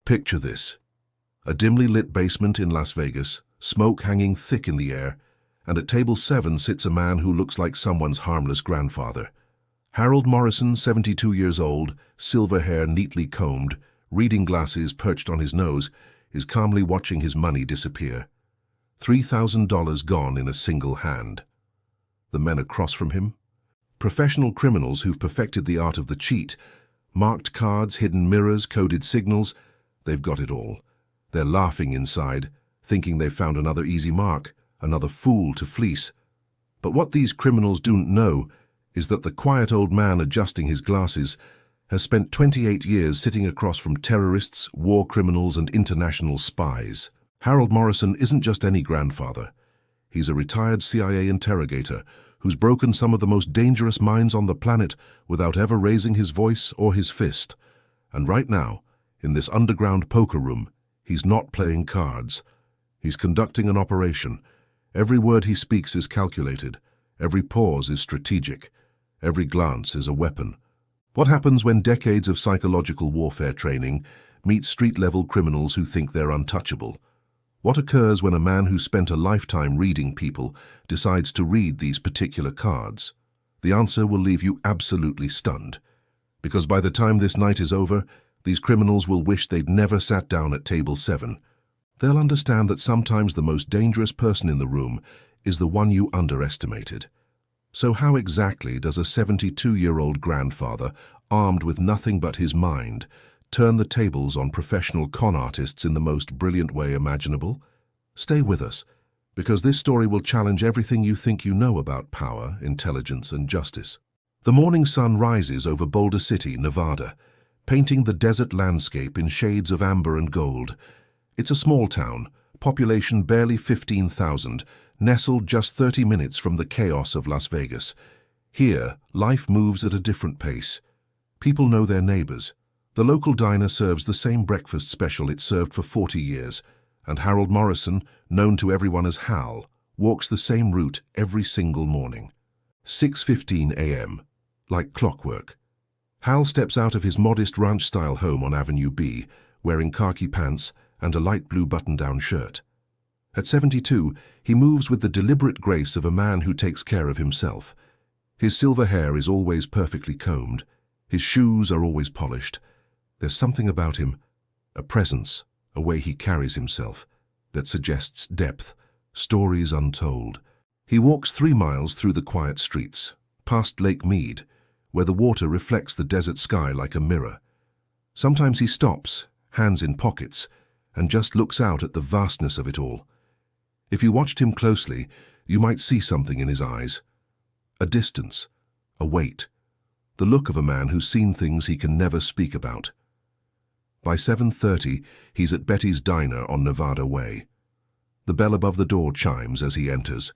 Picture this. A dimly lit basement in Las Vegas, smoke hanging thick in the air, and at table 7 sits a man who looks like someone's harmless grandfather. Harold Morrison, 72 years old, silver hair neatly combed, reading glasses perched on his nose, is calmly watching his money disappear. $3,000 gone in a single hand. The men across from him? Professional criminals who've perfected the art of the cheat. Marked cards, hidden mirrors, coded signals. They've got it all. They're laughing inside, thinking they've found another easy mark, another fool to fleece. But what these criminals don't know is that the quiet old man adjusting his glasses has spent 28 years sitting across from terrorists, war criminals, and international spies. Harold Morrison isn't just any grandfather. He's a retired CIA interrogator who's broken some of the most dangerous minds on the planet without ever raising his voice or his fist. And right now, in this underground poker room, he's not playing cards. He's conducting an operation. Every word he speaks is calculated. Every pause is strategic. Every glance is a weapon. What happens when decades of psychological warfare training meet street-level criminals who think they're untouchable? What occurs when a man who spent a lifetime reading people decides to read these particular cards? The answer will leave you absolutely stunned. Because by the time this night is over, these criminals will wish they'd never sat down at table 7. They'll understand that sometimes the most dangerous person in the room is the one you underestimated. So how exactly does a 72-year-old grandfather, armed with nothing but his mind, turn the tables on professional con artists in the most brilliant way imaginable? Stay with us, because this story will challenge everything you think you know about power, intelligence, and justice. The morning sun rises over Boulder City, Nevada, painting the desert landscape in shades of amber and gold. It's a small town, population barely 15,000, nestled just 30 minutes from the chaos of Las Vegas. Here, life moves at a different pace. People know their neighbors. The local diner serves the same breakfast special it served for 40 years, and Harold Morrison, known to everyone as Hal, walks the same route every single morning. 6:15 a.m., like clockwork. Hal steps out of his modest ranch-style home on Avenue B, wearing khaki pants and a light blue button-down shirt. At 72, he moves with the deliberate grace of a man who takes care of himself. His silver hair is always perfectly combed. His shoes are always polished. There's something about him, a presence, a way he carries himself, that suggests depth, stories untold. He walks 3 miles through the quiet streets, past Lake Mead, where the water reflects the desert sky like a mirror. Sometimes he stops, hands in pockets, and just looks out at the vastness of it all. If you watched him closely, you might see something in his eyes. A distance, a weight, the look of a man who's seen things he can never speak about. By 7:30, he's at Betty's Diner on Nevada Way. The bell above the door chimes as he enters.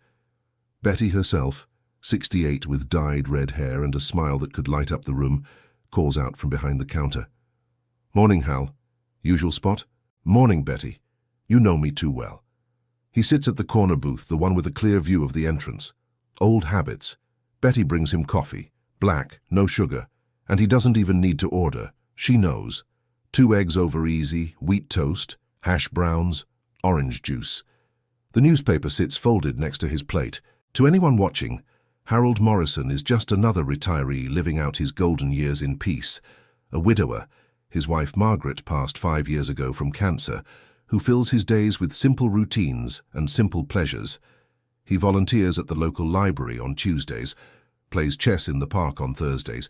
Betty herself, 68 with dyed red hair and a smile that could light up the room, calls out from behind the counter. "Morning, Hal. Usual spot?" "Morning, Betty. You know me too well." He sits at the corner booth, the one with a clear view of the entrance. Old habits. Betty brings him coffee, black, no sugar, and he doesn't even need to order. She knows. 2 eggs over easy, wheat toast, hash browns, orange juice. The newspaper sits folded next to his plate. To anyone watching, Harold Morrison is just another retiree living out his golden years in peace. A widower, his wife Margaret passed 5 years ago from cancer, who fills his days with simple routines and simple pleasures. He volunteers at the local library on Tuesdays, plays chess in the park on Thursdays,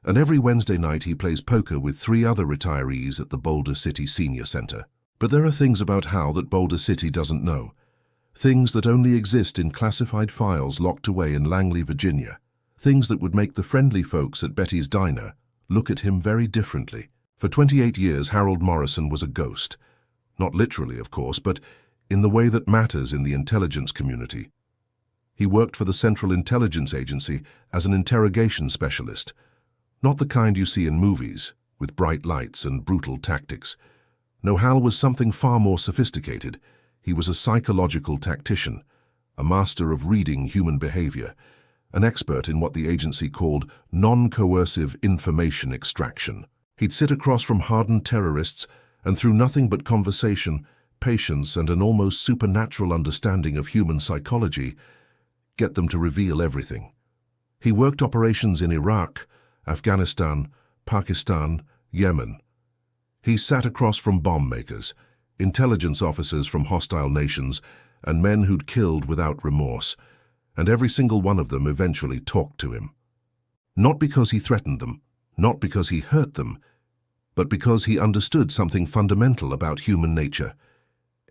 and every Wednesday night he plays poker with 3 other retirees at the Boulder City Senior Center. But there are things about Hal that Boulder City doesn't know. Things that only exist in classified files locked away in Langley, Virginia. Things that would make the friendly folks at Betty's Diner look at him very differently. For 28 years, Harold Morrison was a ghost. Not literally, of course, but in the way that matters in the intelligence community. He worked for the Central Intelligence Agency as an interrogation specialist. Not the kind you see in movies, with bright lights and brutal tactics. No, Hal was something far more sophisticated. He was a psychological tactician, a master of reading human behavior, an expert in what the agency called non-coercive information extraction. He'd sit across from hardened terrorists and through nothing but conversation, patience, and an almost supernatural understanding of human psychology, get them to reveal everything. He worked operations in Iraq, Afghanistan, Pakistan, Yemen. He sat across from bomb makers, intelligence officers from hostile nations, and men who'd killed without remorse, and every single one of them eventually talked to him. Not because he threatened them, not because he hurt them, but because he understood something fundamental about human nature.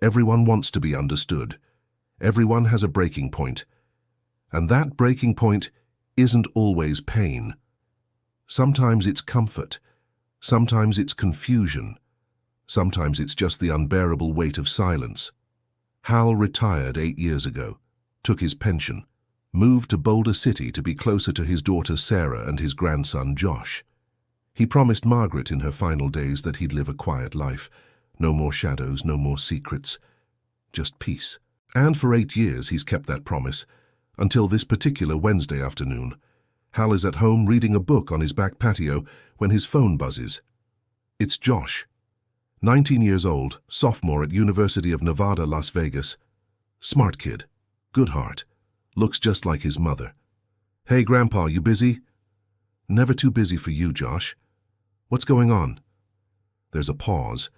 Everyone wants to be understood. Everyone has a breaking point. And that breaking point isn't always pain. Sometimes it's comfort. Sometimes it's confusion. Sometimes it's just the unbearable weight of silence. Hal retired 8 years ago, took his pension, moved to Boulder City to be closer to his daughter Sarah and his grandson Josh. He promised Margaret in her final days that he'd live a quiet life. No more shadows, no more secrets, just peace. And for 8 years he's kept that promise, until this particular Wednesday afternoon. Hal is at home reading a book on his back patio when his phone buzzes. It's Josh, 19 years old, sophomore at University of Nevada, Las Vegas. Smart kid, good heart, looks just like his mother. Hey, Grandpa, you busy? Never too busy for you, Josh. What's going on? There's a pause.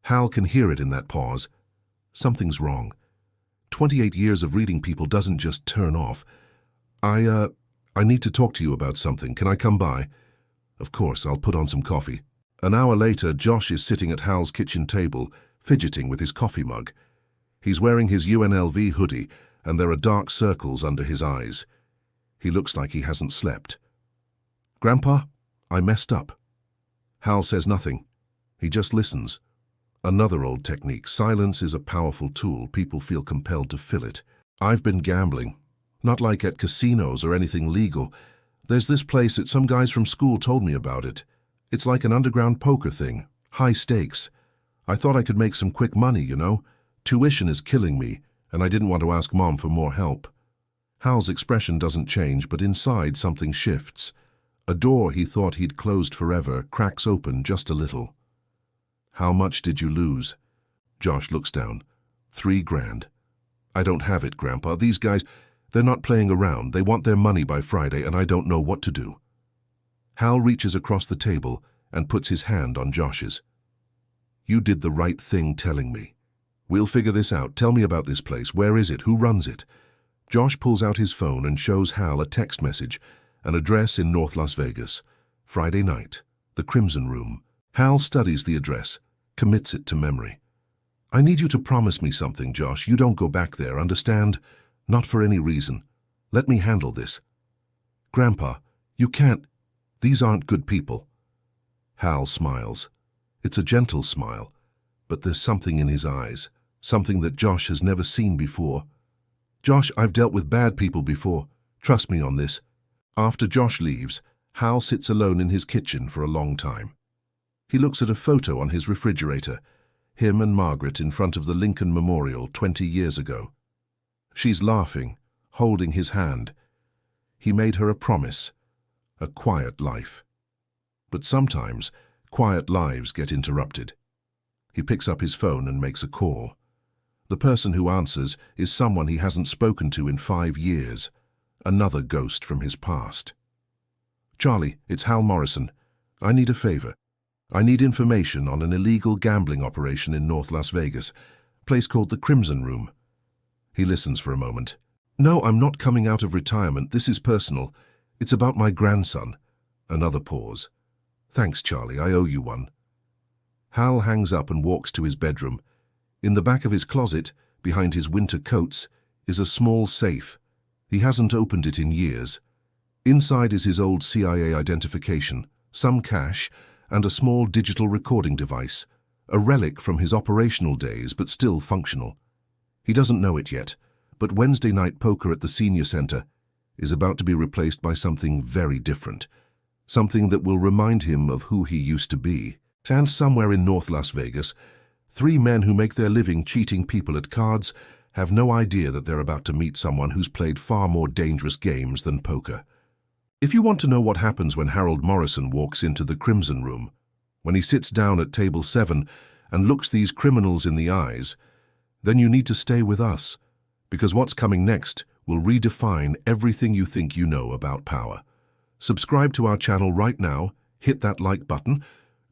Hal can hear it in that pause. Something's wrong. 28 years of reading people doesn't just turn off. I need to talk to you about something. Can I come by? Of course, I'll put on some coffee. An hour later, Josh is sitting at Hal's kitchen table, fidgeting with his coffee mug. He's wearing his UNLV hoodie, and there are dark circles under his eyes. He looks like he hasn't slept. Grandpa, I messed up. Hal says nothing. He just listens. Another old technique. Silence is a powerful tool. People feel compelled to fill it. I've been gambling. Not like at casinos or anything legal. There's this place that some guys from school told me about it. It's like an underground poker thing. High stakes. I thought I could make some quick money, you know. Tuition is killing me, and I didn't want to ask Mom for more help. Hal's expression doesn't change, but inside something shifts. A door he thought he'd closed forever cracks open just a little. How much did you lose? Josh looks down. 3 grand. I don't have it, Grandpa. These guys, they're not playing around. They want their money by Friday, and I don't know what to do. Hal reaches across the table and puts his hand on Josh's. You did the right thing telling me. We'll figure this out. Tell me about this place. Where is it? Who runs it? Josh pulls out his phone and shows Hal a text message, an address in North Las Vegas. Friday night, the Crimson Room. Hal studies the address, commits it to memory. I need you to promise me something, Josh. You don't go back there, understand? Not for any reason. Let me handle this. Grandpa, you can't. These aren't good people. Hal smiles. It's a gentle smile, but there's something in his eyes, something that Josh has never seen before. Josh, I've dealt with bad people before. Trust me on this. After Josh leaves, Hal sits alone in his kitchen for a long time. He looks at a photo on his refrigerator, him and Margaret in front of the Lincoln Memorial 20 years ago. She's laughing, holding his hand. He made her a promise, a quiet life. But sometimes, quiet lives get interrupted. He picks up his phone and makes a call. The person who answers is someone he hasn't spoken to in 5 years, another ghost from his past. Charlie, it's Hal Morrison. I need a favor. I need information on an illegal gambling operation in North Las Vegas, a place called the Crimson Room. He listens for a moment. No, I'm not coming out of retirement. This is personal. It's about my grandson. Another pause. Thanks, Charlie. I owe you one. Hal hangs up and walks to his bedroom. In the back of his closet, behind his winter coats, is a small safe. He hasn't opened it in years. Inside is his old CIA identification, some cash, and a small digital recording device, a relic from his operational days but still functional. He doesn't know it yet, but Wednesday night poker at the senior center is about to be replaced by something very different, something that will remind him of who he used to be. And somewhere in North Las Vegas, 3 men who make their living cheating people at cards have no idea that they're about to meet someone who's played far more dangerous games than poker. If you want to know what happens when Harold Morrison walks into the Crimson Room, when he sits down at table 7 and looks these criminals in the eyes, then you need to stay with us, because what's coming next will redefine everything you think you know about power. Subscribe to our channel right now, hit that like button,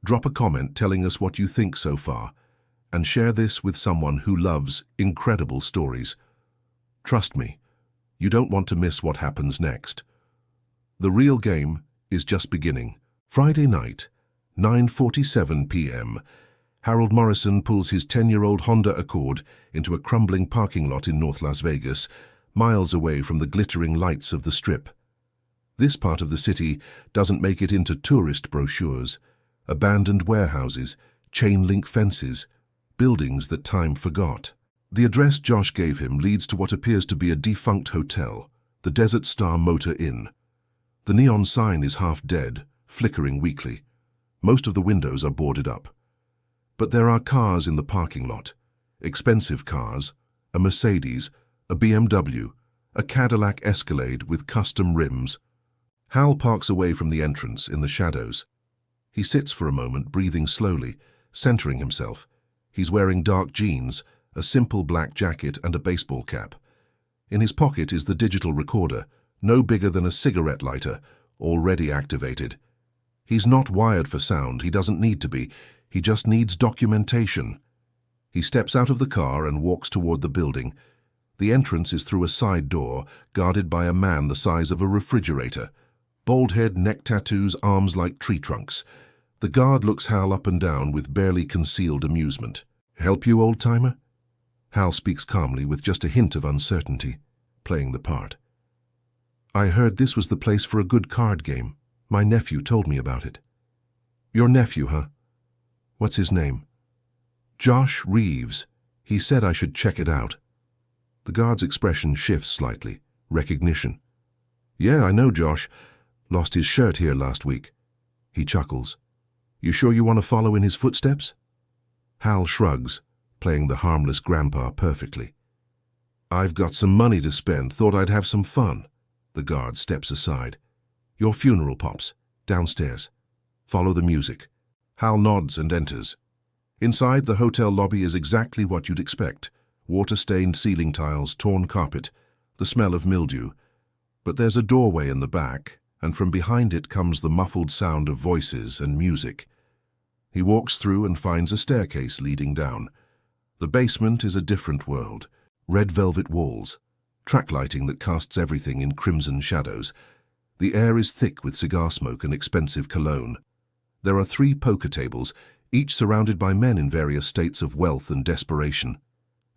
drop a comment telling us what you think so far, and share this with someone who loves incredible stories. Trust me, you don't want to miss what happens next. The real game is just beginning. Friday night, 9:47 p.m. Harold Morrison pulls his 10-year-old Honda Accord into a crumbling parking lot in North Las Vegas, miles away from the glittering lights of the Strip. This part of the city doesn't make it into tourist brochures. Abandoned warehouses, chain-link fences, buildings that time forgot. The address Josh gave him leads to what appears to be a defunct hotel, the Desert Star Motor Inn. The neon sign is half dead, flickering weakly. Most of the windows are boarded up. But there are cars in the parking lot. Expensive cars, a Mercedes, a BMW, a Cadillac Escalade with custom rims. Hal parks away from the entrance in the shadows. He sits for a moment, breathing slowly, centering himself. He's wearing dark jeans, a simple black jacket and a baseball cap. In his pocket is the digital recorder, no bigger than a cigarette lighter, already activated. He's not wired for sound, he doesn't need to be, he just needs documentation. He steps out of the car and walks toward the building. The entrance is through a side door, guarded by a man the size of a refrigerator. Bald head, neck tattoos, arms like tree trunks. The guard looks Hal up and down with barely concealed amusement. "Help you, old-timer?" Hal speaks calmly with just a hint of uncertainty, playing the part. "I heard this was the place for a good card game. My nephew told me about it." "Your nephew, huh? What's his name?" "Josh Reeves. He said I should check it out." The guard's expression shifts slightly. Recognition. "Yeah, I know Josh. Lost his shirt here last week." He chuckles. "You sure you want to follow in his footsteps?" Hal shrugs, playing the harmless grandpa perfectly. "I've got some money to spend, thought I'd have some fun." The guard steps aside. "Your funeral, Pops. Downstairs. Follow the music." Hal nods and enters. Inside, the hotel lobby is exactly what you'd expect. Water-stained ceiling tiles, torn carpet, the smell of mildew. But there's a doorway in the back, and from behind it comes the muffled sound of voices and music. He walks through and finds a staircase leading down. The basement is a different world. Red velvet walls, track lighting that casts everything in crimson shadows. The air is thick with cigar smoke and expensive cologne. There are 3 poker tables, each surrounded by men in various states of wealth and desperation.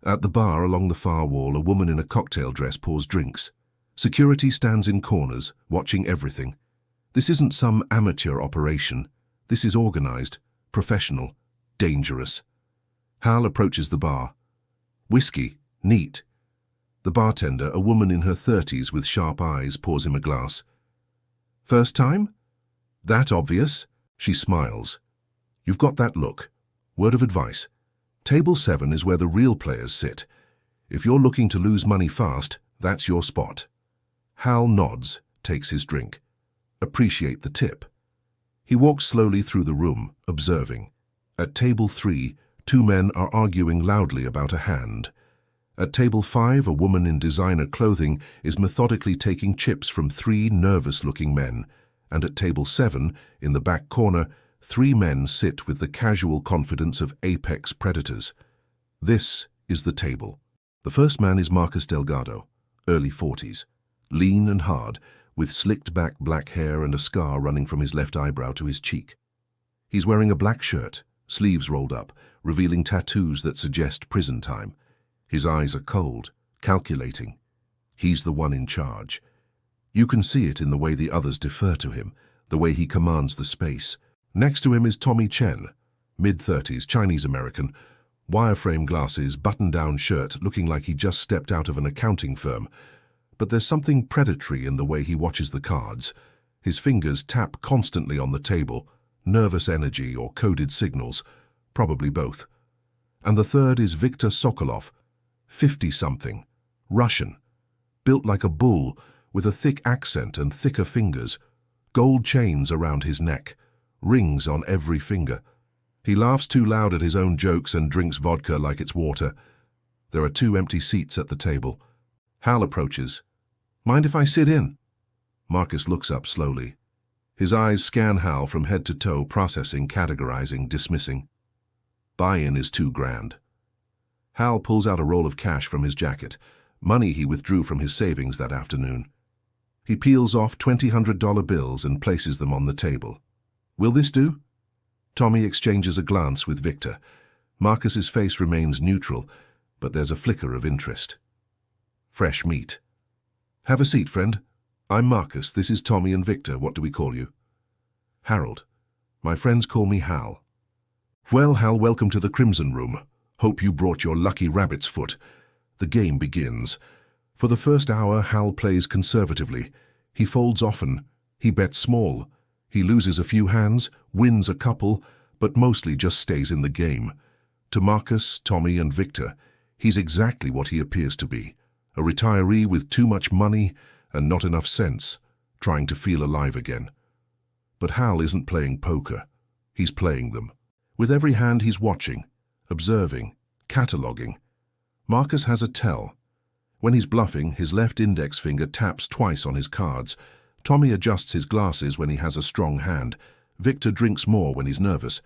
At the bar along the far wall, a woman in a cocktail dress pours drinks. Security stands in corners, watching everything. This isn't some amateur operation. This is organized, professional, dangerous. Hal approaches the bar. Whiskey, neat. The bartender, a woman in her 30s with sharp eyes, pours him a glass. "First time?" "That obvious?" She smiles. "You've got that look. Word of advice. Table 7 is where the real players sit. If you're looking to lose money fast, that's your spot." Hal nods, takes his drink. "Appreciate the tip." He walks slowly through the room, observing. At table 3, 2 men are arguing loudly about a hand. At table 5, a woman in designer clothing is methodically taking chips from 3 nervous-looking men. And at table 7, in the back corner, 3 men sit with the casual confidence of apex predators. This is the table. The first man is Marcus Delgado, early 40s. Lean and hard, with slicked-back black hair and a scar running from his left eyebrow to his cheek. He's wearing a black shirt, sleeves rolled up, revealing tattoos that suggest prison time. His eyes are cold, calculating. He's the one in charge. You can see it in the way the others defer to him, the way he commands the space. Next to him is Tommy Chen, mid-30s, Chinese-American, wireframe glasses, button-down shirt, looking like he just stepped out of an accounting firm. But there's something predatory in the way he watches the cards. His fingers tap constantly on the table, nervous energy or coded signals, probably both. And the third is Viktor Sokolov, 50-something, Russian, built like a bull, with a thick accent and thicker fingers, gold chains around his neck, rings on every finger. He laughs too loud at his own jokes and drinks vodka like it's water. There are 2 empty seats at the table. Hal approaches. "Mind if I sit in?" Marcus looks up slowly. His eyes scan Hal from head to toe, processing, categorizing, dismissing. Buy-in is $2,000. Hal pulls out a roll of cash from his jacket, money he withdrew from his savings that afternoon. He peels off $200 bills and places them on the table. "Will this do?" Tommy exchanges a glance with Victor. Marcus's face remains neutral, but there's a flicker of interest. Fresh meat. "Have a seat, friend. I'm Marcus. This is Tommy and Victor. What do we call you?" "Harold. My friends call me Hal." "Well, Hal, welcome to the Crimson Room. Hope you brought your lucky rabbit's foot." The game begins. For the first hour, Hal plays conservatively. He folds often. He bets small. He loses a few hands, wins a couple, but mostly just stays in the game. To Marcus, Tommy, and Victor, he's exactly what he appears to be. A retiree with too much money and not enough sense, trying to feel alive again. But Hal isn't playing poker. He's playing them. With every hand he's watching, observing, cataloging. Marcus has a tell. When he's bluffing, his left index finger taps twice on his cards. Tommy adjusts his glasses when he has a strong hand. Victor drinks more when he's nervous.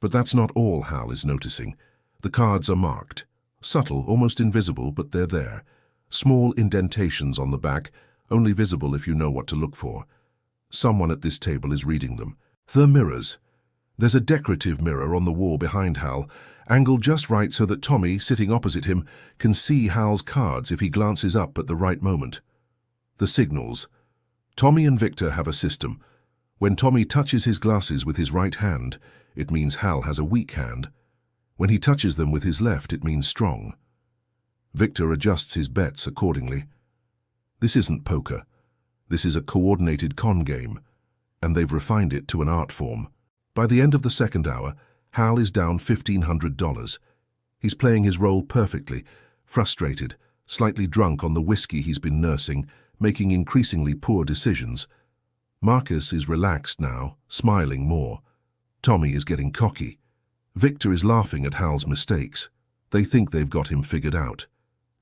But that's not all Hal is noticing. The cards are marked. Subtle, almost invisible, but they're there. Small indentations on the back, only visible if you know what to look for. Someone at this table is reading them. The mirrors. There's a decorative mirror on the wall behind Hal, angled just right so that Tommy, sitting opposite him, can see Hal's cards if he glances up at the right moment. The signals. Tommy and Victor have a system. When Tommy touches his glasses with his right hand, it means Hal has a weak hand. When he touches them with his left, it means strong. Victor adjusts his bets accordingly. This isn't poker. This is a coordinated con game, and they've refined it to an art form. By the end of the second hour, Hal is down $1,500. He's playing his role perfectly, frustrated, slightly drunk on the whiskey he's been nursing, making increasingly poor decisions. Marcus is relaxed now, smiling more. Tommy is getting cocky. Victor is laughing at Hal's mistakes. They think they've got him figured out.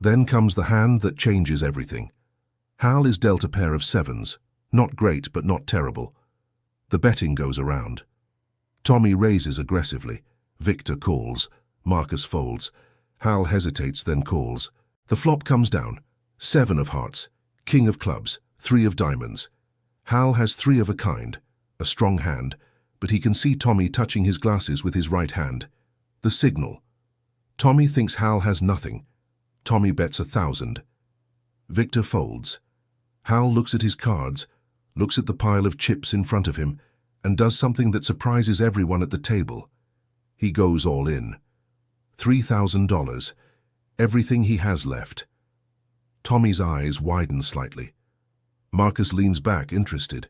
Then comes the hand that changes everything. Hal is dealt a pair of sevens. Not great, but not terrible. The betting goes around. Tommy raises aggressively. Victor calls. Marcus folds. Hal hesitates, then calls. The flop comes down. 7 of hearts. King of clubs. 3 of diamonds. Hal has 3 of a kind. A strong hand, but he can see Tommy touching his glasses with his right hand. The signal. Tommy thinks Hal has nothing. Tommy bets 1,000. Victor folds. Hal looks at his cards, looks at the pile of chips in front of him, and does something that surprises everyone at the table. He goes all in. $3,000. Everything he has left. Tommy's eyes widen slightly. Marcus leans back, interested.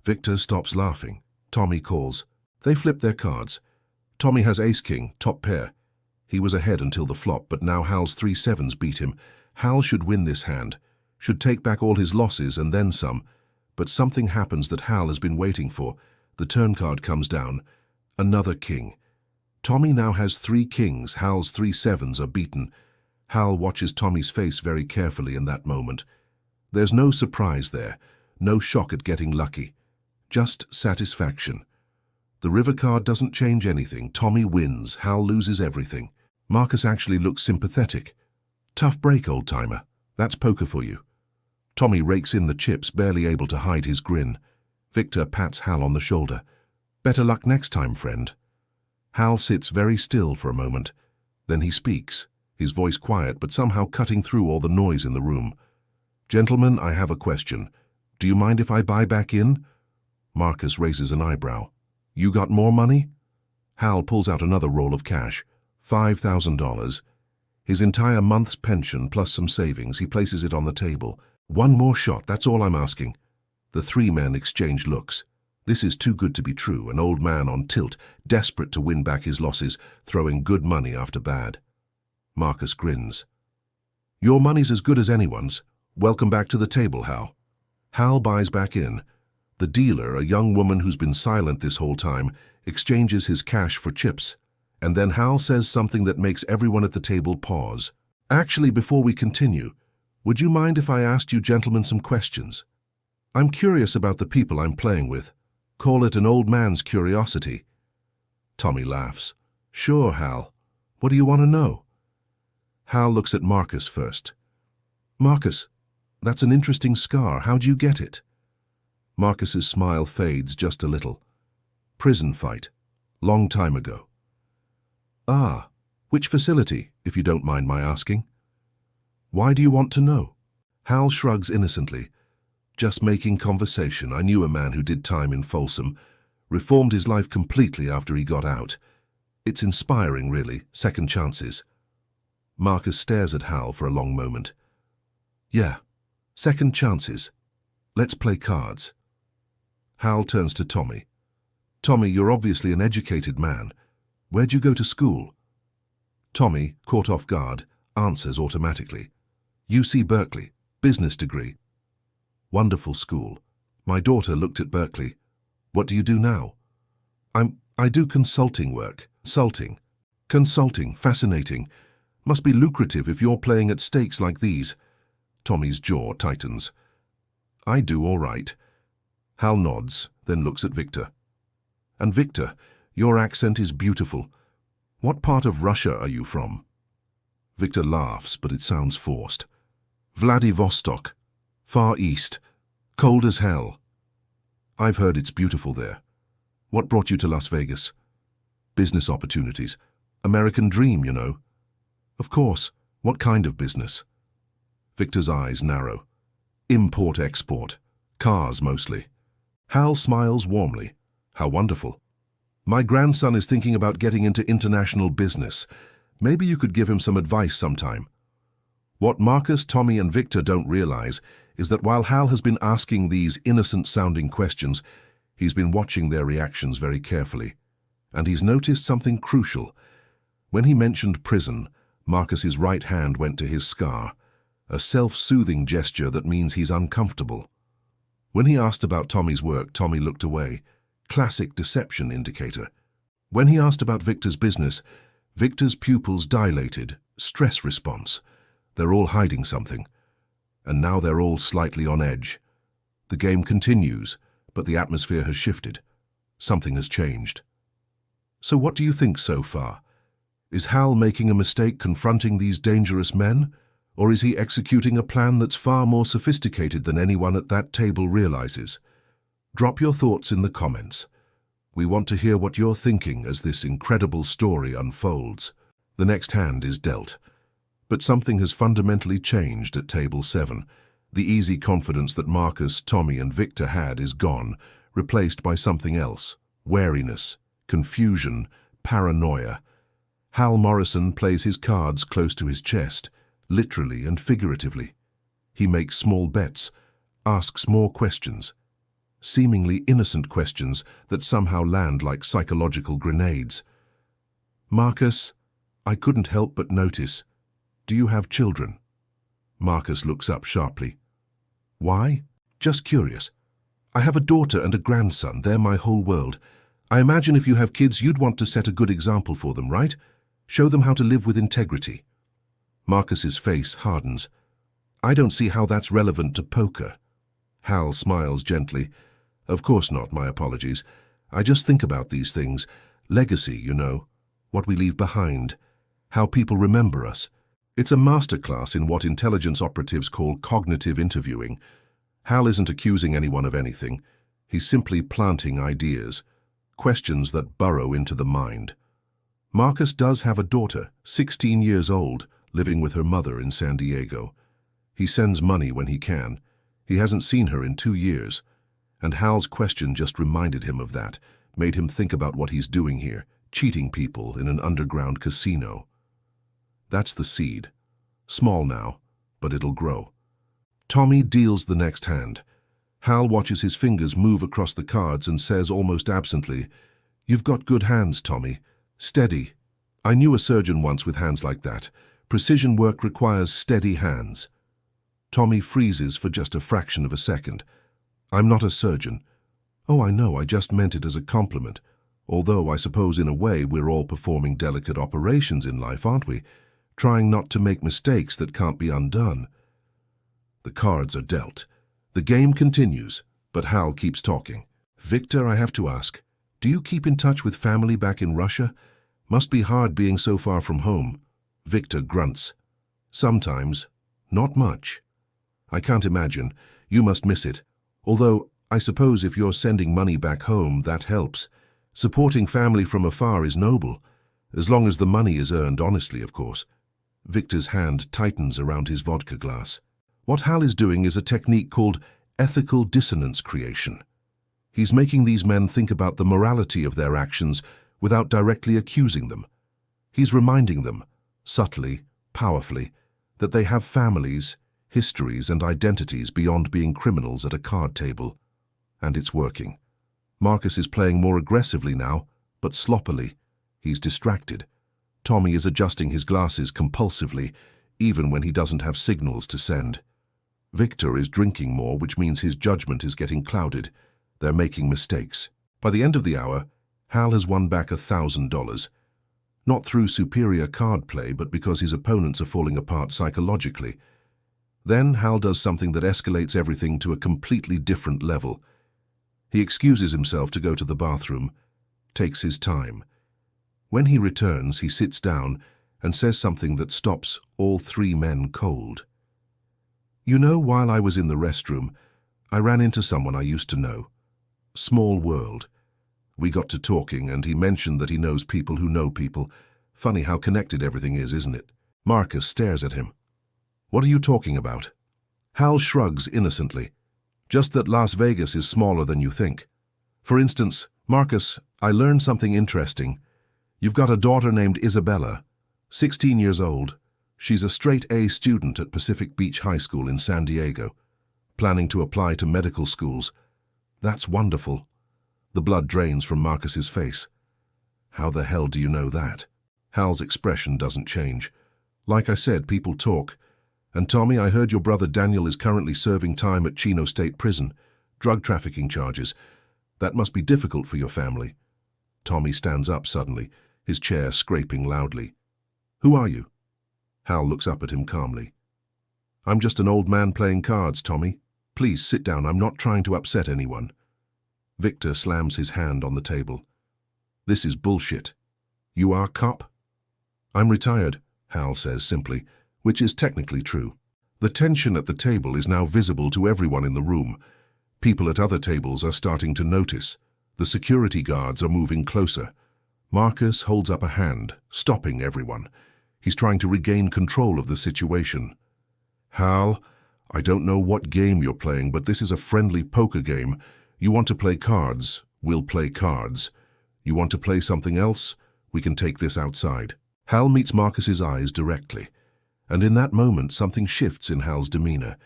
Victor stops laughing. Tommy calls. They flip their cards. Tommy has ace-king, top pair. He was ahead until the flop, but now Hal's 3 sevens beat him. Hal should win this hand, should take back all his losses and then some. But something happens that Hal has been waiting for. The turn card comes down. Another king. Tommy now has 3 kings. Hal's 3 sevens are beaten. Hal watches Tommy's face very carefully in that moment. There's no surprise there, no shock at getting lucky. Just satisfaction. The river card doesn't change anything. Tommy wins. Hal loses everything. Marcus actually looks sympathetic. Tough break, old-timer. That's poker for you. Tommy rakes in the chips, barely able to hide his grin. Victor pats Hal on the shoulder. Better luck next time, friend. Hal sits very still for a moment. Then he speaks, his voice quiet but somehow cutting through all the noise in the room. Gentlemen, I have a question. Do you mind if I buy back in? Marcus raises an eyebrow. You got more money? Hal pulls out another roll of cash. $5,000. His entire month's pension plus some savings. He places it on the table. One more shot, that's all I'm asking. The 3 men exchange looks. This is too good to be true, an old man on tilt, desperate to win back his losses, throwing good money after bad. Marcus grins. Your money's as good as anyone's. Welcome back to the table, Hal. Hal buys back in. The dealer, a young woman who's been silent this whole time, exchanges his cash for chips. And then Hal says something that makes everyone at the table pause. Actually, before we continue, would you mind if I asked you gentlemen some questions? I'm curious about the people I'm playing with. Call it an old man's curiosity. Tommy laughs. Sure, Hal. What do you want to know? Hal looks at Marcus first. Marcus, that's an interesting scar. How'd you get it? Marcus's smile fades just a little. Prison fight. Long time ago. Ah, which facility, if you don't mind my asking? Why do you want to know? Hal shrugs innocently. Just making conversation. I knew a man who did time in Folsom, reformed his life completely after he got out. It's inspiring, really, second chances. Marcus stares at Hal for a long moment. Yeah, second chances. Let's play cards. Hal turns to Tommy. Tommy, you're obviously an educated man. Where'd you go to school? Tommy, caught off guard, answers automatically. UC Berkeley, business degree. Wonderful school. My daughter looked at Berkeley. What do you do now? I do consulting work. Consulting, fascinating. Must be lucrative if you're playing at stakes like these. Tommy's jaw tightens. I do all right. Hal nods, then looks at Victor. And Victor, your accent is beautiful. What part of Russia are you from? Victor laughs, but it sounds forced. Vladivostok. Far East. Cold as hell. I've heard it's beautiful there. What brought you to Las Vegas? Business opportunities. American dream, you know. Of course. What kind of business? Victor's eyes narrow. Import-export. Cars, mostly. Hal smiles warmly. How wonderful. My grandson is thinking about getting into international business. Maybe you could give him some advice sometime. What Marcus, Tommy, and Victor don't realize is that while Hal has been asking these innocent-sounding questions, he's been watching their reactions very carefully. And he's noticed something crucial. When he mentioned prison, Marcus's right hand went to his scar, a self-soothing gesture that means he's uncomfortable. When he asked about Tommy's work, Tommy looked away. Classic deception indicator. When he asked about Victor's business, Victor's pupils dilated. Stress response. They're all hiding something. And now they're all slightly on edge. The game continues, but the atmosphere has shifted. Something has changed. So what do you think so far? Is Hal making a mistake confronting these dangerous men? Or is he executing a plan that's far more sophisticated than anyone at that table realizes? Drop your thoughts in the comments. We want to hear what you're thinking as this incredible story unfolds. The next hand is dealt. But something has fundamentally changed at Table 7. The easy confidence that Marcus, Tommy, and Victor had is gone, replaced by something else. Wariness, confusion, paranoia. Hal Morrison plays his cards close to his chest, literally and figuratively. He makes small bets, asks more questions. Seemingly innocent questions that somehow land like psychological grenades. Marcus, I couldn't help but notice. Do you have children? Marcus looks up sharply. Why? Just curious. I have a daughter and a grandson. They're my whole world. I imagine if you have kids, you'd want to set a good example for them, right? Show them how to live with integrity. Marcus's face hardens. I don't see how that's relevant to poker. Hal smiles gently. Of course not, my apologies. I just think about these things. Legacy, you know. What we leave behind. How people remember us. It's a masterclass in what intelligence operatives call cognitive interviewing. Hal isn't accusing anyone of anything. He's simply planting ideas. Questions that burrow into the mind. Marcus does have a daughter, 16 years old, living with her mother in San Diego. He sends money when he can. He hasn't seen her in 2 years. And Hal's question just reminded him of that, made him think about what he's doing here, cheating people in an underground casino. That's the seed. Small now, but it'll grow. Tommy deals the next hand. Hal watches his fingers move across the cards and says almost absently, "You've got good hands, Tommy. Steady. I knew a surgeon once with hands like that. Precision work requires steady hands." Tommy freezes for just a fraction of a second. "I'm not a surgeon. Oh, I know, I just meant it as a compliment. Although I suppose in a way we're all performing delicate operations in life, aren't we? Trying not to make mistakes that can't be undone. The cards are dealt. The game continues, but Hal keeps talking. Victor, I have to ask, do you keep in touch with family back in Russia? Must be hard being so far from home. Victor grunts. Sometimes. Not much. I can't imagine. You must miss it. Although, I suppose if you're sending money back home, that helps. Supporting family from afar is noble, as long as the money is earned honestly, of course. Victor's hand tightens around his vodka glass. What Hal is doing is a technique called ethical dissonance creation. He's making these men think about the morality of their actions without directly accusing them. He's reminding them, subtly, powerfully, that they have families, histories, and identities beyond being criminals at a card table. And it's working. Marcus is playing more aggressively now, but sloppily. He's distracted. Tommy is adjusting his glasses compulsively, even when he doesn't have signals to send. Victor is drinking more, which means his judgment is getting clouded. They're making mistakes. By the end of the hour, Hal has won back $1,000. Not through superior card play, but because his opponents are falling apart psychologically. Then Hal does something that escalates everything to a completely different level. He excuses himself to go to the bathroom, takes his time. When he returns, he sits down and says something that stops all three men cold. You know, while I was in the restroom, I ran into someone I used to know. Small world. We got to talking, and he mentioned that he knows people who know people. Funny how connected everything is, isn't it? Marcus stares at him. What are you talking about? Hal shrugs innocently. Just that Las Vegas is smaller than you think. For instance, Marcus, I learned something interesting. You've got a daughter named Isabella, 16 years old. She's a straight-A student at Pacific Beach High School in San Diego, planning to apply to medical schools. That's wonderful. The blood drains from Marcus's face. How the hell do you know that? Hal's expression doesn't change. Like I said, people talk. And Tommy, I heard your brother Daniel is currently serving time at Chino State Prison. Drug trafficking charges. That must be difficult for your family. Tommy stands up suddenly, his chair scraping loudly. Who are you? Hal looks up at him calmly. I'm just an old man playing cards, Tommy. Please sit down, I'm not trying to upset anyone. Victor slams his hand on the table. This is bullshit. You are cop? I'm retired, Hal says simply, which is technically true. The tension at the table is now visible to everyone in the room. People at other tables are starting to notice. The security guards are moving closer. Marcus holds up a hand, stopping everyone. He's trying to regain control of the situation. Hal, I don't know what game you're playing, but this is a friendly poker game. You want to play cards, we'll play cards. You want to play something else? We can take this outside. Hal meets Marcus's eyes directly, and in that moment something shifts in Hal's demeanor.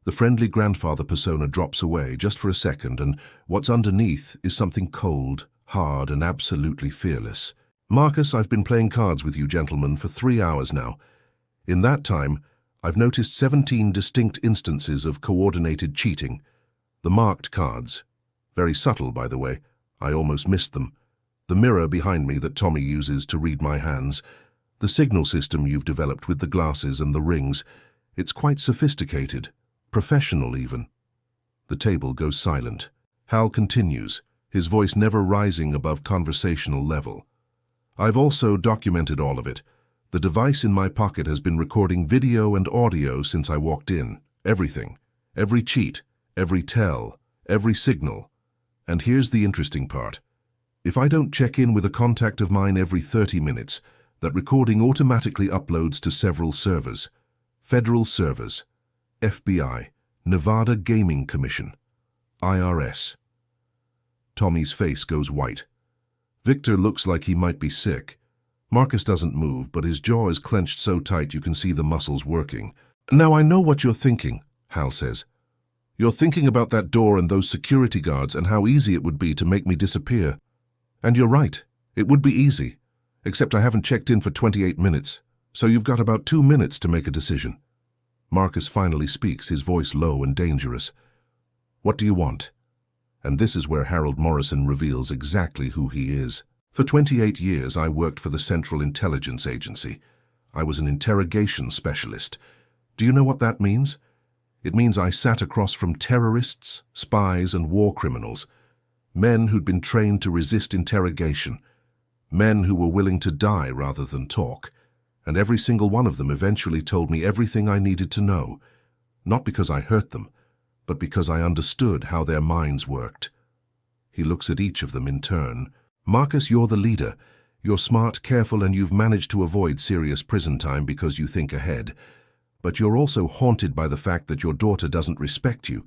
The friendly grandfather persona drops away just for a second, and what's underneath is something cold, hard, and absolutely fearless. Marcus, I've been playing cards with you gentlemen for 3 hours now. In that time, I've noticed 17 distinct instances of coordinated cheating. The marked cards. Very subtle, by the way. I almost missed them. The mirror behind me that Tommy uses to read my hands. The signal system you've developed with the glasses and the rings. It's quite sophisticated. Professional, even. The table goes silent. Hal continues, his voice never rising above conversational level. I've also documented all of it. The device in my pocket has been recording video and audio since I walked in. Everything. Every cheat. Every tell. Every signal. And here's the interesting part. If I don't check in with a contact of mine every 30 minutes, that recording automatically uploads to several servers. Federal servers. FBI. Nevada Gaming Commission. IRS. Tommy's face goes white. Victor looks like he might be sick. Marcus doesn't move, but his jaw is clenched so tight you can see the muscles working. Now I know what you're thinking, Hal says. You're thinking about that door and those security guards and how easy it would be to make me disappear. And you're right, it would be easy. Except I haven't checked in for 28 minutes, so you've got about 2 minutes to make a decision. Marcus finally speaks, his voice low and dangerous. What do you want? And this is where Harold Morrison reveals exactly who he is. For 28 years, I worked for the Central Intelligence Agency. I was an interrogation specialist. Do you know what that means? It means I sat across from terrorists, spies, and war criminals, men who'd been trained to resist interrogation, men who were willing to die rather than talk, and every single one of them eventually told me everything I needed to know, not because I hurt them, but because I understood how their minds worked. He looks at each of them in turn. Marcus, you're the leader. You're smart, careful, and you've managed to avoid serious prison time because you think ahead. But you're also haunted by the fact that your daughter doesn't respect you.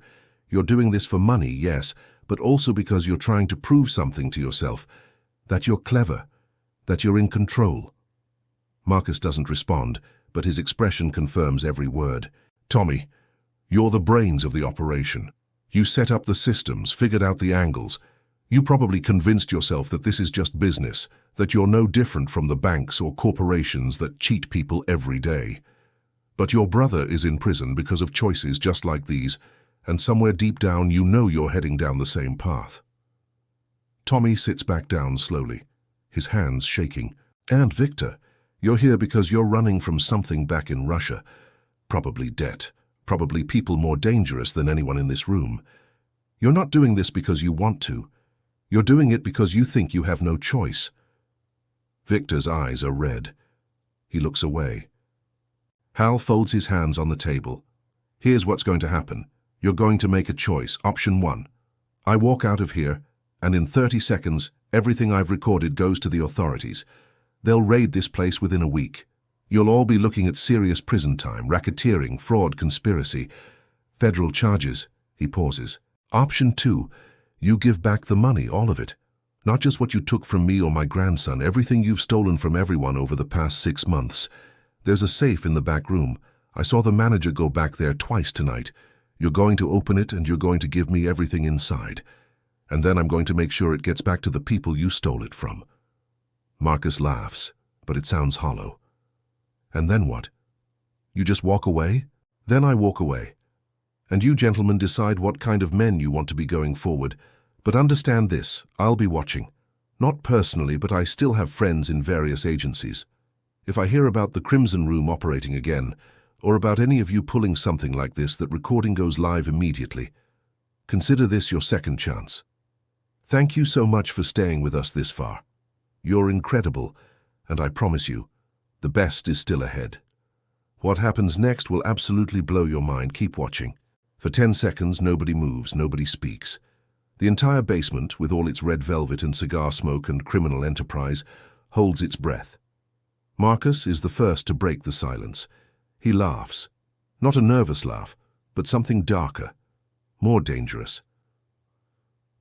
You're doing this for money, yes, but also because you're trying to prove something to yourself, that you're clever, that you're in control. Marcus doesn't respond, but his expression confirms every word. Tommy, you're the brains of the operation. You set up the systems, figured out the angles. You probably convinced yourself that this is just business, that you're no different from the banks or corporations that cheat people every day. But your brother is in prison because of choices just like these, and somewhere deep down you know you're heading down the same path. Tommy sits back down slowly, his hands shaking. And Victor, you're here because you're running from something back in Russia. Probably debt, probably people more dangerous than anyone in this room. You're not doing this because you want to. You're doing it because you think you have no choice. Victor's eyes are red. He looks away. Hal folds his hands on the table. Here's what's going to happen. You're going to make a choice. Option 1. I walk out of here, and in 30 seconds, everything I've recorded goes to the authorities. They'll raid this place within a week. You'll all be looking at serious prison time, racketeering, fraud, conspiracy, federal charges. He pauses. Option 2. You give back the money, all of it. Not just what you took from me or my grandson, everything you've stolen from everyone over the past 6 months. There's a safe in the back room. I saw the manager go back there twice tonight. You're going to open it and you're going to give me everything inside. And then I'm going to make sure it gets back to the people you stole it from. Marcus laughs, but it sounds hollow. And then what? You just walk away? Then I walk away. And you gentlemen decide what kind of men you want to be going forward. But understand this, I'll be watching. Not personally, but I still have friends in various agencies. If I hear about the Crimson Room operating again, or about any of you pulling something like this, that recording goes live immediately. Consider this your second chance. Thank you so much for staying with us this far. You're incredible, and I promise you, the best is still ahead. What happens next will absolutely blow your mind. Keep watching. For 10 seconds, nobody moves, nobody speaks. The entire basement, with all its red velvet and cigar smoke and criminal enterprise, holds its breath. Marcus is the first to break the silence. He laughs. Not a nervous laugh, but something darker, more dangerous.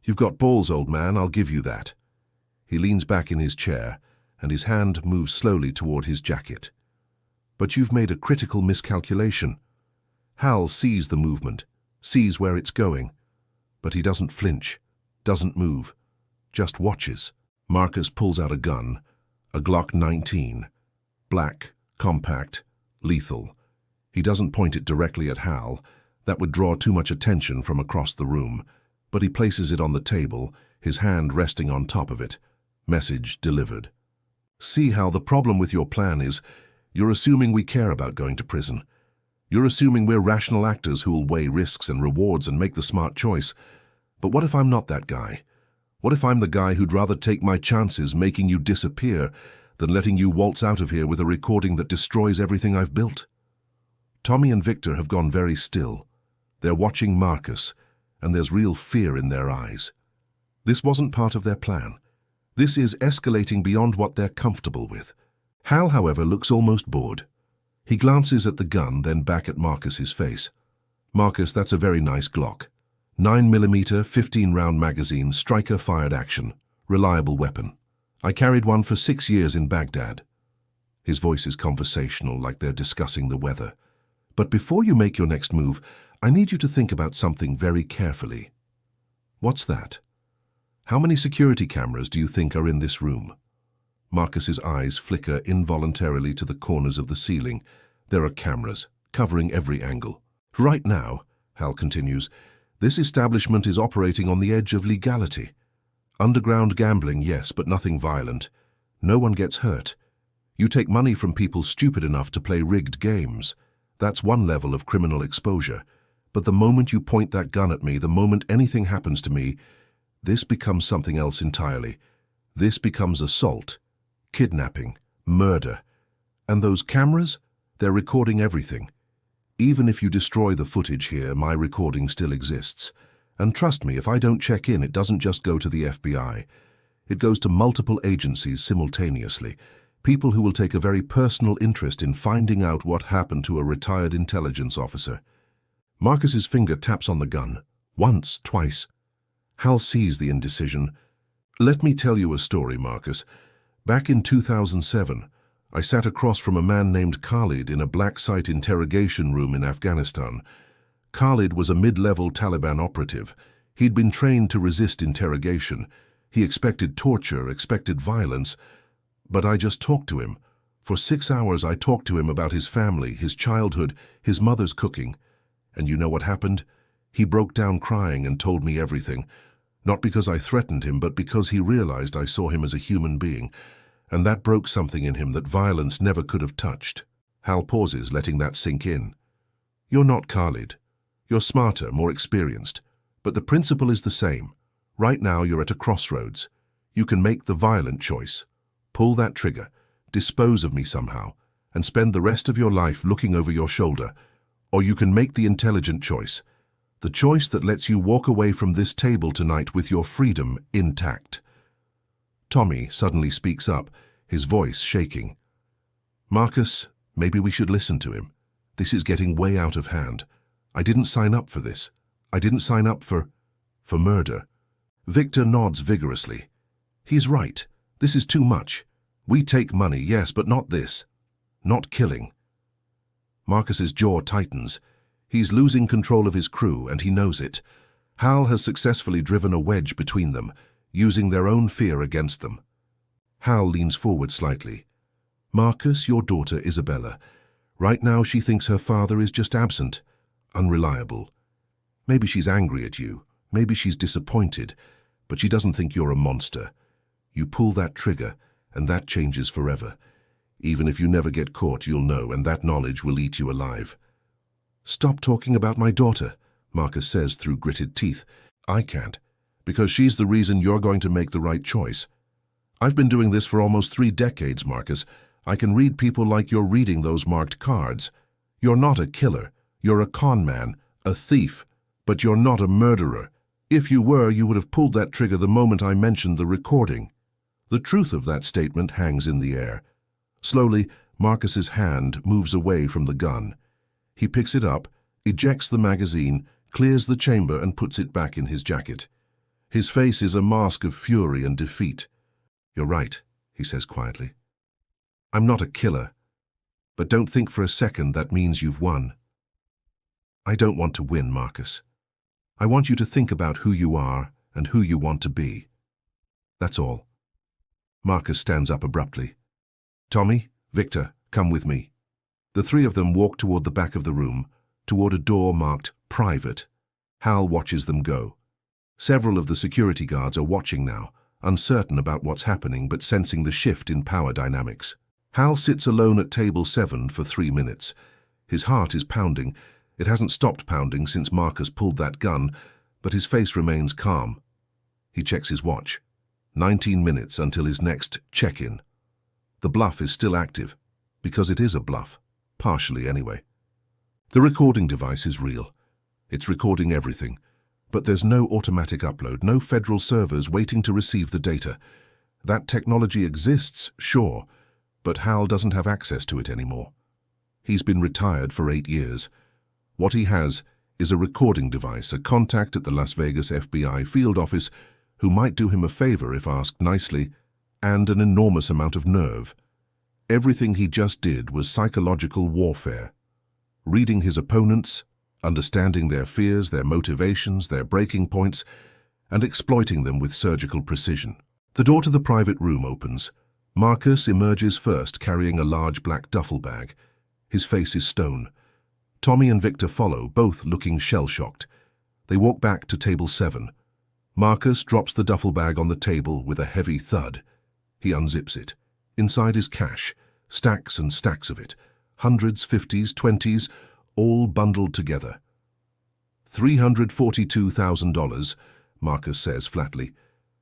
You've got balls, old man, I'll give you that. He leans back in his chair, and his hand moves slowly toward his jacket. But you've made a critical miscalculation. Hal sees the movement, sees where it's going, but he doesn't flinch, doesn't move, just watches. Marcus pulls out a gun, a Glock 19, black, compact, lethal. He doesn't point it directly at Hal. That would draw too much attention from across the room, but he places it on the table, his hand resting on top of it. Message delivered. See, Hal, the problem with your plan is you're assuming we care about going to prison. You're assuming we're rational actors who'll weigh risks and rewards and make the smart choice. But what if I'm not that guy? What if I'm the guy who'd rather take my chances making you disappear than letting you waltz out of here with a recording that destroys everything I've built? Tommy and Victor have gone very still. They're watching Marcus, and there's real fear in their eyes. This wasn't part of their plan. This is escalating beyond what they're comfortable with. Hal, however, looks almost bored. He glances at the gun, then back at Marcus's face. Marcus, that's a very nice Glock. 9mm, 15-round magazine, striker-fired action. Reliable weapon. I carried one for 6 years in Baghdad. His voice is conversational, like they're discussing the weather. But before you make your next move, I need you to think about something very carefully. What's that? How many security cameras do you think are in this room? Marcus's eyes flicker involuntarily to the corners of the ceiling. There are cameras, covering every angle. Right now, Hal continues, This establishment is operating on the edge of legality. Underground gambling, yes, but nothing violent. No one gets hurt. You take money from people stupid enough to play rigged games. That's one level of criminal exposure. But the moment you point that gun at me, the moment anything happens to me, this becomes something else entirely. This becomes assault, kidnapping, murder. And those cameras, they're recording everything. Even if you destroy the footage here, my recording still exists. And trust me, if I don't check in, it doesn't just go to the FBI. It goes to multiple agencies simultaneously. People who will take a very personal interest in finding out what happened to a retired intelligence officer. Marcus's finger taps on the gun. Once, twice. Hal sees the indecision. Let me tell you a story, Marcus. Back in 2007, I sat across from a man named Khalid in a black site interrogation room in Afghanistan. Khalid was a mid-level Taliban operative. He'd been trained to resist interrogation. He expected torture, expected violence. But I just talked to him. For 6 hours I talked to him about his family, his childhood, his mother's cooking. And you know what happened? He broke down crying and told me everything. Not because I threatened him, but because he realized I saw him as a human being. And that broke something in him that violence never could have touched. Hal pauses, letting that sink in. You're not Khalid. You're smarter, more experienced. But the principle is the same. Right now you're at a crossroads. You can make the violent choice. Pull that trigger, dispose of me somehow, and spend the rest of your life looking over your shoulder. Or you can make the intelligent choice. The choice that lets you walk away from this table tonight with your freedom intact. Tommy suddenly speaks up, his voice shaking. Marcus, maybe we should listen to him. This is getting way out of hand. I didn't sign up for this. I didn't sign up for murder. Victor nods vigorously. He's right. This is too much. We take money, yes, but not this. Not killing. Marcus's jaw tightens. He's losing control of his crew, and he knows it. Hal has successfully driven a wedge between them, using their own fear against them. Hal leans forward slightly. Marcus, your daughter Isabella. Right now she thinks her father is just absent, unreliable. Maybe she's angry at you. Maybe she's disappointed, but she doesn't think you're a monster. You pull that trigger, and that changes forever. Even if you never get caught, you'll know, and that knowledge will eat you alive. Stop talking about my daughter, Marcus says through gritted teeth. I can't, because she's the reason you're going to make the right choice. I've been doing this for almost 3 decades, Marcus. I can read people like you're reading those marked cards. You're not a killer. You're a con man, a thief, but you're not a murderer. If you were, you would have pulled that trigger the moment I mentioned the recording. The truth of that statement hangs in the air. Slowly, Marcus's hand moves away from the gun. He picks it up, ejects the magazine, clears the chamber and puts it back in his jacket. His face is a mask of fury and defeat. You're right, he says quietly. I'm not a killer, but don't think for a second that means you've won. I don't want to win, Marcus. I want you to think about who you are and who you want to be. That's all. Marcus stands up abruptly. Tommy, Victor, come with me. The 3 of them walk toward the back of the room, toward a door marked Private. Hal watches them go. Several of the security guards are watching now, uncertain about what's happening but sensing the shift in power dynamics. Hal sits alone at table 7 for 3 minutes. His heart is pounding. It hasn't stopped pounding since Marcus pulled that gun, but his face remains calm. He checks his watch. 19 minutes until his next check-in. The bluff is still active, because it is a bluff, partially anyway. The recording device is real. It's recording everything, but there's no automatic upload, no federal servers waiting to receive the data. That technology exists, sure, but Hal doesn't have access to it anymore. He's been retired for 8 years. What he has is a recording device, a contact at the Las Vegas FBI field office who might do him a favor if asked nicely, and an enormous amount of nerve. Everything he just did was psychological warfare. Reading his opponents, understanding their fears, their motivations, their breaking points, and exploiting them with surgical precision. The door to the private room opens. Marcus emerges first, carrying a large black duffel bag. His face is stone. Tommy and Victor follow, both looking shell-shocked. They walk back to table 7. Marcus drops the duffel bag on the table with a heavy thud. He unzips it. Inside is cash, stacks and stacks of it. Hundreds, 50s, 20s, all bundled together. $342,000, Marcus says flatly.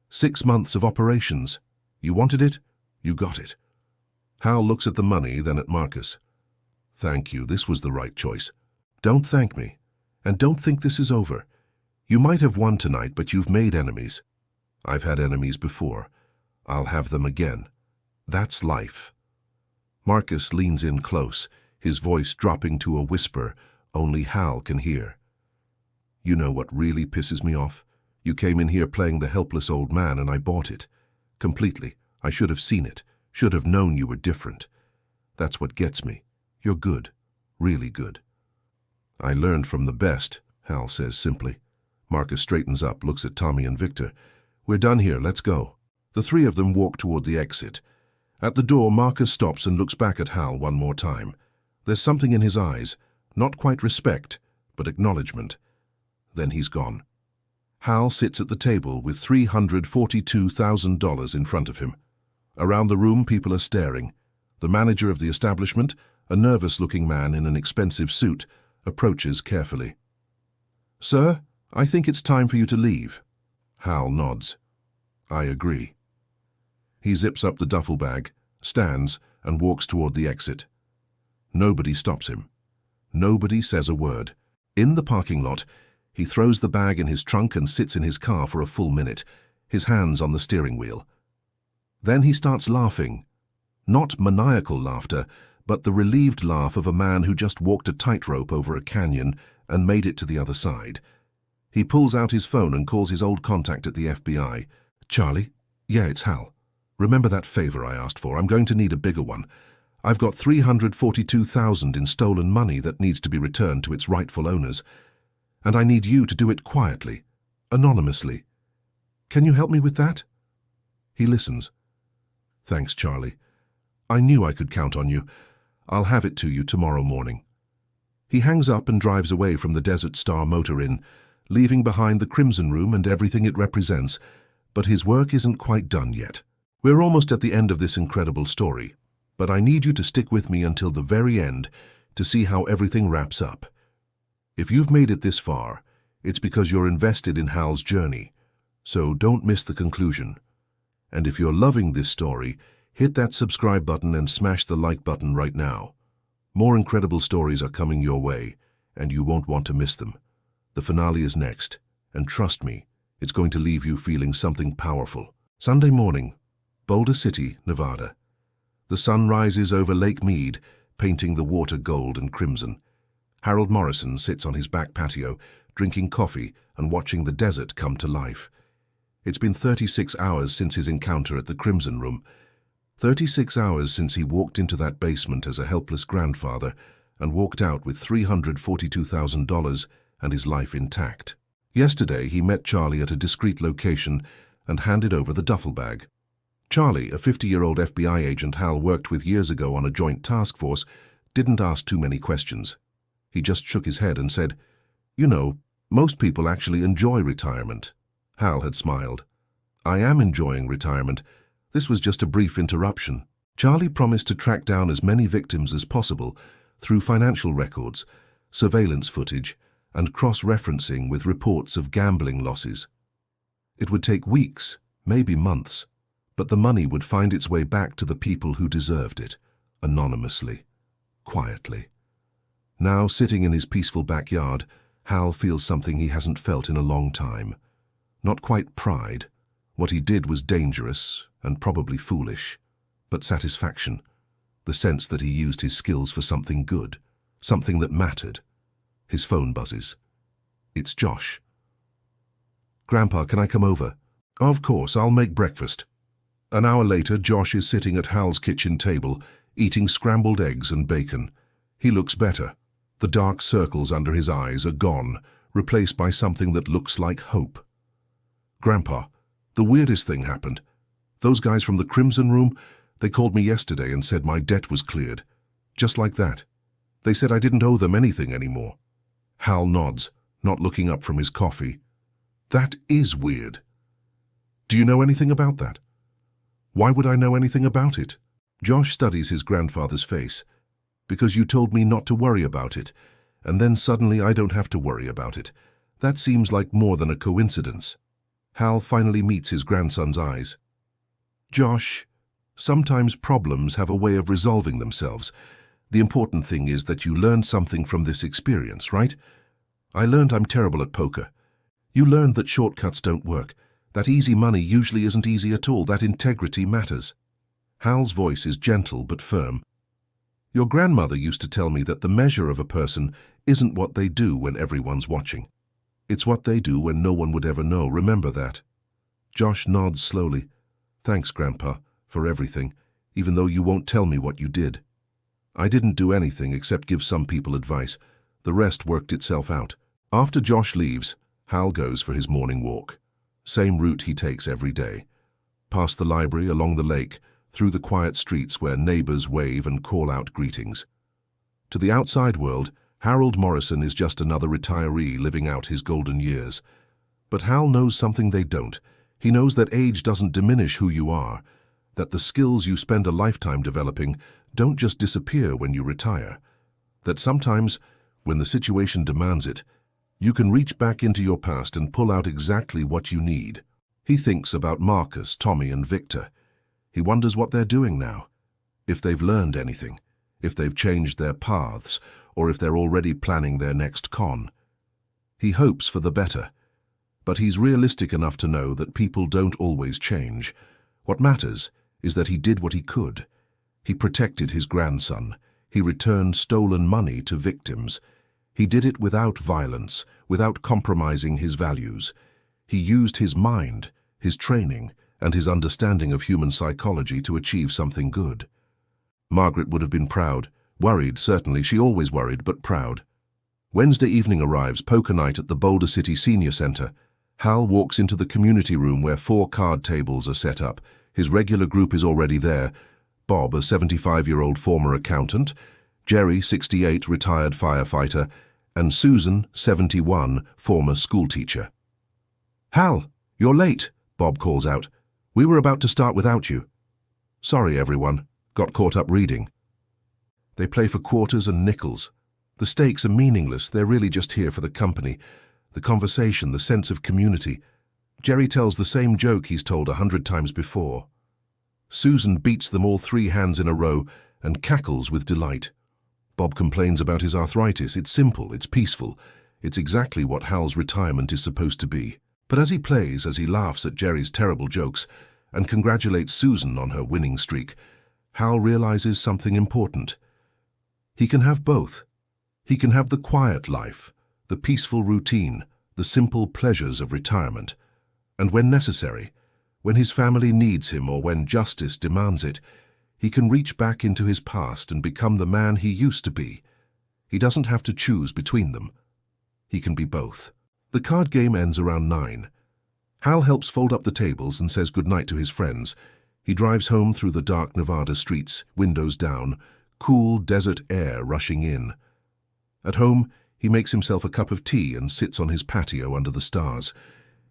6 months of operations. You wanted it? You got it. Hal looks at the money, then at Marcus. Thank you, this was the right choice. Don't thank me. And don't think this is over. You might have won tonight, but you've made enemies. I've had enemies before. I'll have them again. That's life. Marcus leans in close, his voice dropping to a whisper only Hal can hear. You know what really pisses me off? You came in here playing the helpless old man and I bought it. Completely. I should have seen it. Should have known you were different. That's what gets me. You're good. Really good. I learned from the best, Hal says simply. Marcus straightens up, looks at Tommy and Victor. We're done here, let's go. The three of them walk toward the exit. At the door, Marcus stops and looks back at Hal one more time. There's something in his eyes, not quite respect, but acknowledgement. Then he's gone. Hal sits at the table with $342,000 in front of him. Around the room, people are staring. The manager of the establishment, a nervous-looking man in an expensive suit, approaches carefully. Sir, I think it's time for you to leave. Hal nods. I agree. He zips up the duffel bag, stands, and walks toward the exit. Nobody stops him. Nobody says a word. In the parking lot, he throws the bag in his trunk and sits in his car for a full minute, his hands on the steering wheel. Then he starts laughing. Not maniacal laughter, but the relieved laugh of a man who just walked a tightrope over a canyon and made it to the other side. He pulls out his phone and calls his old contact at the FBI. Charlie? Yeah, it's Hal. Remember that favor I asked for? I'm going to need a bigger one. I've got $342,000 in stolen money that needs to be returned to its rightful owners. And I need you to do it quietly, anonymously. Can you help me with that? He listens. Thanks, Charlie. I knew I could count on you. I'll have it to you tomorrow morning. He hangs up and drives away from the Desert Star Motor Inn, leaving behind the Crimson Room and everything it represents, but his work isn't quite done yet. We're almost at the end of this incredible story, but I need you to stick with me until the very end to see how everything wraps up. If you've made it this far, it's because you're invested in Hal's journey, so don't miss the conclusion. And if you're loving this story, hit that subscribe button and smash the like button right now. More incredible stories are coming your way, and you won't want to miss them. The finale is next, and trust me, it's going to leave you feeling something powerful. Sunday morning, Boulder City, Nevada. The sun rises over Lake Mead, painting the water gold and crimson. Harold Morrison sits on his back patio, drinking coffee and watching the desert come to life. It's been 36 hours since his encounter at the Crimson Room. 36 hours since he walked into that basement as a helpless grandfather and walked out with $342,000 and his life intact. Yesterday, he met Charlie at a discreet location and handed over the duffel bag. Charlie, a 50-year-old FBI agent Hal worked with years ago on a joint task force, didn't ask too many questions. He just shook his head and said, "You know, most people actually enjoy retirement." Hal had smiled. "I am enjoying retirement. This was just a brief interruption." Charlie promised to track down as many victims as possible through financial records, surveillance footage, and cross-referencing with reports of gambling losses. It would take weeks, maybe months, but the money would find its way back to the people who deserved it, anonymously, quietly. Now, sitting in his peaceful backyard, Hal feels something he hasn't felt in a long time. Not quite pride. What he did was dangerous and probably foolish, but satisfaction, the sense that he used his skills for something good, something that mattered. His phone buzzes. It's Josh. "Grandpa, can I come over?" "Of course, I'll make breakfast." An hour later, Josh is sitting at Hal's kitchen table, eating scrambled eggs and bacon. He looks better. The dark circles under his eyes are gone, replaced by something that looks like hope. "Grandpa, the weirdest thing happened. Those guys from the Crimson Room, they called me yesterday and said my debt was cleared. Just like that. They said I didn't owe them anything anymore." Hal nods. not looking up from his coffee. That is weird. Do you know anything about that? Why would I know anything about it? Josh studies his grandfather's face. Because you told me not to worry about it, and then suddenly I don't have to worry about it. That seems like more than a coincidence. Hal finally meets his grandson's eyes. Josh, sometimes problems have a way of resolving themselves. The important thing is that you learned something from this experience, right? I learned I'm terrible at poker. You learned that shortcuts don't work. That easy money usually isn't easy at all. That integrity matters. Hal's voice is gentle but firm. Your grandmother used to tell me that the measure of a person isn't what they do when everyone's watching. It's what they do when no one would ever know. Remember that. Josh nods slowly. Thanks, Grandpa, for everything, even though you won't tell me what you did. I didn't do anything except give some people advice. The rest worked itself out. After Josh leaves, Hal goes for his morning walk. Same route he takes every day. Past the library, along the lake, through the quiet streets where neighbors wave and call out greetings. To the outside world, Harold Morrison is just another retiree living out his golden years. But Hal knows something they don't. He knows that age doesn't diminish who you are, that the skills you spend a lifetime developing don't just disappear when you retire, that sometimes, when the situation demands it, you can reach back into your past and pull out exactly what you need. He thinks about Marcus, Tommy, and Victor. He wonders what they're doing now, if they've learned anything, if they've changed their paths, or if they're already planning their next con. He hopes for the better, but he's realistic enough to know that people don't always change. What matters is that he did what he could. He protected his grandson. He returned stolen money to victims. He did it without violence, without compromising his values. He used his mind, his training, and his understanding of human psychology to achieve something good. Margaret would have been proud. Worried, certainly. She always worried, but proud. Wednesday evening arrives, poker night at the Boulder City Senior Center. Hal walks into the community room where 4 card tables are set up. His regular group is already there. Bob, a 75-year-old former accountant, Jerry, 68, retired firefighter, and Susan, 71, former schoolteacher. Hal, you're late, Bob calls out. We were about to start without you. Sorry, everyone. Got caught up reading. They play for quarters and nickels. The stakes are meaningless. They're really just here for the company, the conversation, the sense of community. Jerry tells the same joke he's told 100 times before. Susan beats them all 3 hands in a row and cackles with delight. Bob complains about his arthritis. It's simple, it's peaceful. It's exactly what Hal's retirement is supposed to be. But as he plays, as he laughs at Jerry's terrible jokes and congratulates Susan on her winning streak, Hal realizes something important. He can have both. He can have the quiet life, the peaceful routine, the simple pleasures of retirement. And when necessary, when his family needs him or when justice demands it, he can reach back into his past and become the man he used to be. He doesn't have to choose between them. He can be both. The card game ends around 9. Hal helps fold up the tables and says goodnight to his friends. He drives home through the dark Nevada streets, windows down, cool desert air rushing in. At home, he makes himself a cup of tea and sits on his patio under the stars.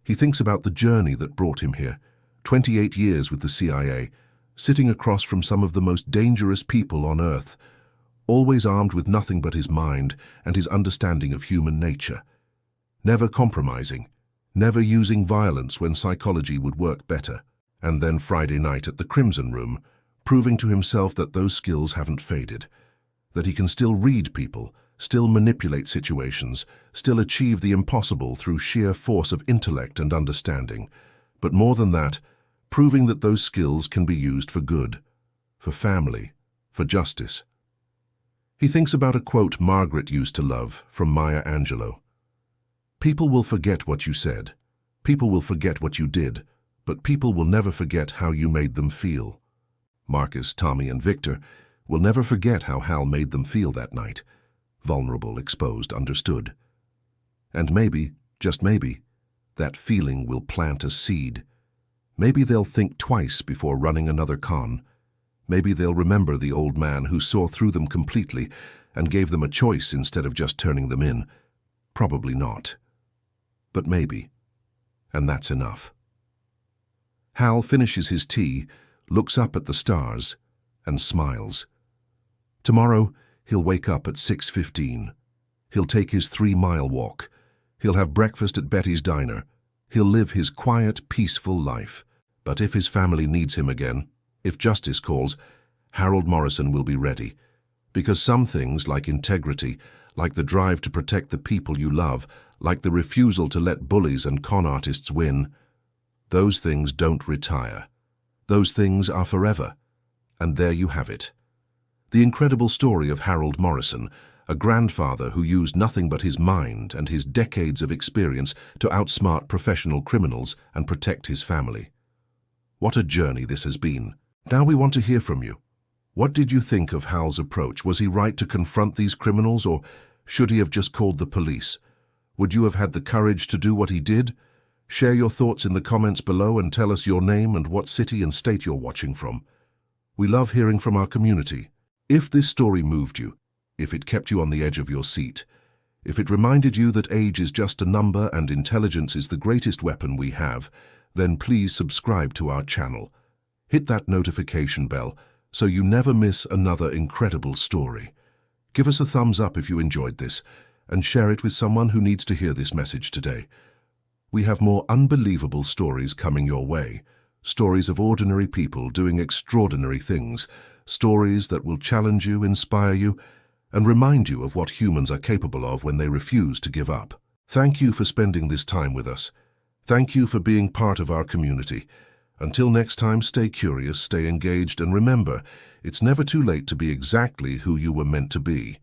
He thinks about the journey that brought him here, 28 years with the CIA, sitting across from some of the most dangerous people on Earth, always armed with nothing but his mind and his understanding of human nature. Never compromising, never using violence when psychology would work better. And then Friday night at the Crimson Room, proving to himself that those skills haven't faded, that he can still read people, still manipulate situations, still achieve the impossible through sheer force of intellect and understanding. But more than that, proving that those skills can be used for good, for family, for justice. He thinks about a quote Margaret used to love from Maya Angelou. People will forget what you said. People will forget what you did. But people will never forget how you made them feel. Marcus, Tommy, and Victor will never forget how Hal made them feel that night. Vulnerable, exposed, understood. And maybe, just maybe, that feeling will plant a seed. Maybe they'll think twice before running another con. Maybe they'll remember the old man who saw through them completely and gave them a choice instead of just turning them in. Probably not. but maybe. And that's enough. Hal finishes his tea, looks up at the stars, and smiles. Tomorrow, he'll wake up at 6:15. He'll take his 3-mile walk. He'll have breakfast at Betty's diner. He'll live his quiet, peaceful life. But if his family needs him again, if justice calls, Harold Morrison will be ready. Because some things, like integrity, like the drive to protect the people you love, like the refusal to let bullies and con artists win, those things don't retire. Those things are forever. And there you have it. The incredible story of Harold Morrison, a grandfather who used nothing but his mind and his decades of experience to outsmart professional criminals and protect his family. What a journey this has been. Now we want to hear from you. What did you think of Hal's approach? Was he right to confront these criminals, or should he have just called the police? Would you have had the courage to do what he did? Share your thoughts in the comments below and tell us your name and what city and state you're watching from. We love hearing from our community. If this story moved you, if it kept you on the edge of your seat, if it reminded you that age is just a number and intelligence is the greatest weapon we have, then please subscribe to our channel. Hit that notification bell so you never miss another incredible story. Give us a thumbs up if you enjoyed this, and share it with someone who needs to hear this message today. We have more unbelievable stories coming your way. Stories of ordinary people doing extraordinary things. Stories that will challenge you, inspire you, and remind you of what humans are capable of when they refuse to give up. Thank you for spending this time with us. Thank you for being part of our community. Until next time, stay curious, stay engaged, and remember, it's never too late to be exactly who you were meant to be.